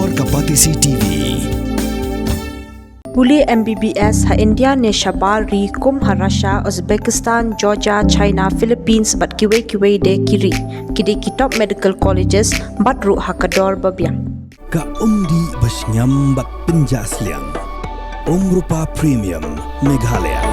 Gor Kapatisi TV. Puli MBBS ha India ne Shabal ri kum ha Russia, Uzbekistan, Georgia, China, Philippines bat kiwe de kiri kidi kitop medical colleges bat ru ha kador babiang. Ka umdi basnyam bat penjasliang. Rupa Premium Meghalaya.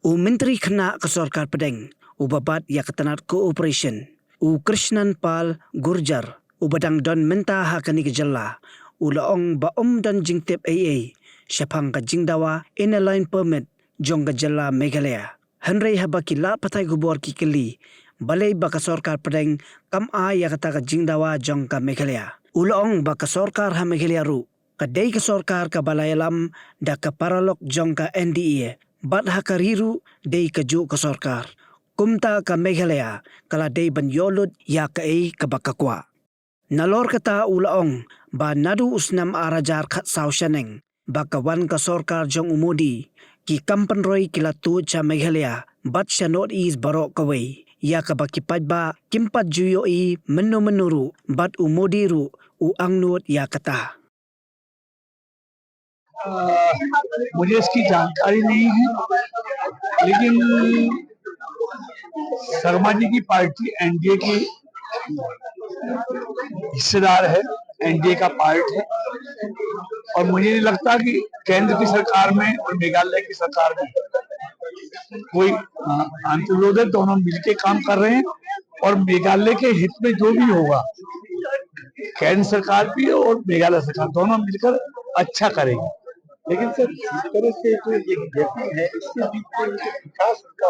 Menteri Khana ke Sarkar Pedang, Babat ya ketanat Cooperation, Krishnan Pal Gurjar, Badang Don Menta Hakani Kejala, Laong Baom dan Jingtep AA, Syapang ka Jingdawa, Inner Line Permit, Jong Gajala Meghalaya. Henry Habaki La Patai Gubor Kikili, Balai Baka Sarkar Pedang, Kam A ya kata ka Jingdawa Jong ka Meghalaya. Laong Baka Sarkar ha Meghalaya Ru, Kadai ka Sarkar ka Balayalam, da ka Paralok Jong ka NDA. Bat hakariru day kaju ka Sarkar. Kumta ka Meghalaya kala day banyolod ya kaay kabakakwa. Nalor kata ulaong ba nadu usnam arajar kat sausyaneng bakawan ka Sarkar jong umudi ki kampanroy kilatu cha Meghalaya bat siya Northeast barok kaway ya kabakipad ba kimpat juyo i menu-menuru bat umudi ru uangnut ya kata. मुझे इसकी जानकारी नहीं है, लेकिन शर्मा जी की party NDA की हिस्सेदार है, एनडीए का पार्ट है और मुझे नहीं लगता कि केंद्र की सरकार में और मेघालय की सरकार में कोई अंतर्विरोध है। दोनों मिलकर काम कर रहे हैं और मेघालय के हित में जो भी होगा केंद्र सरकार भी और मेघालय सरकार दोनों मिलकर अच्छा करेगी। लेकिन सर इस तरह से जो ये गैपिंग है इसके बीच में विकास का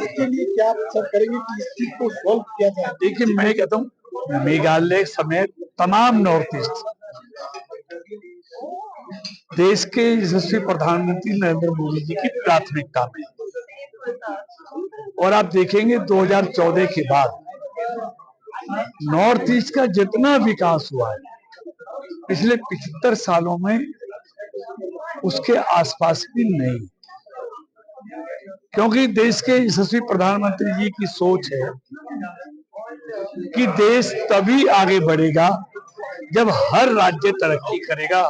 इसके लिए क्या आप सब करेंगे कि इस चीज को सॉल्व किया जाए? देखिए मैं कहता हूँ मेघालय समेत तमाम नॉर्थ ईस्ट देश के यशस्वी प्रधानमंत्री नरेंद्र मोदी जी की प्राथमिकता में और आप देखेंगे 2014 के बाद नॉर्थ ईस्ट का जितना विकास हुआ है पिछले 75 सालों में उसके आसपास भी नहीं, क्योंकि देश के यशस्वी प्रधानमंत्री जी की सोच है कि देश तभी आगे बढ़ेगा जब हर राज्य तरक्की करेगा,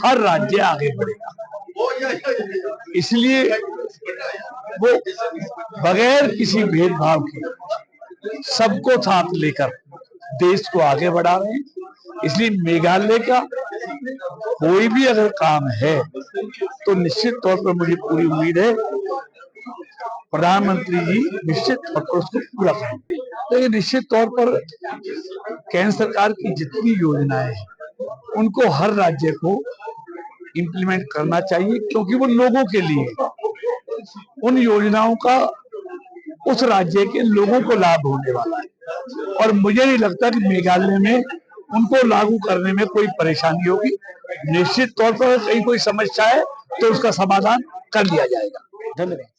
हर राज्य आगे बढ़ेगा। इसलिए वो बगैर किसी भेदभाव के सबको साथ लेकर देश को आगे बढ़ा रहे हैं। इसलिए मेघालय का कोई भी अगर काम है तो निश्चित तौर पर मुझे पूरी उम्मीद है प्रधानमंत्री जी निश्चित तौर पर उसको पूरा करेंगे। तो ये निश्चित तौर पर केंद्र सरकार की जितनी योजनाएं हैं उनको हर राज्य को इम्प्लीमेंट करना चाहिए, क्योंकि वो लोगों के लिए उन योजनाओं का उस राज्य के लोगों को लाभ होने वाला है और मुझे नहीं लगता कि मेघालय में उनको लागू करने में कोई परेशानी होगी। निश्चित तौर पर कहीं कोई समस्या है तो उसका समाधान कर लिया जाएगा। धन्यवाद।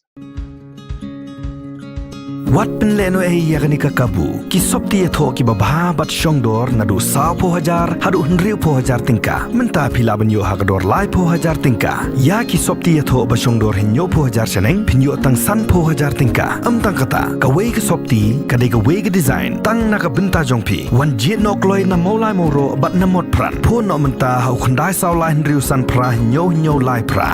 Wat penleno yakni kakabu ki sopti etho ki babha bat shongdor nadu sa po hajar hadu hnriu po hajar tingka menta phila banyo hagador lai po hajar tingka ya ki sopti etho ba shongdor hinyo po hajar seneng phinyo tang san po hajar tingka amtang kata ka wei ki sopti ka de ka wei ki design tang na ka benta jongphi wan jit nok loi na molai moro bat na mot pran pho no menta hau khandai saw lai hnriu san pra hinyo lai pra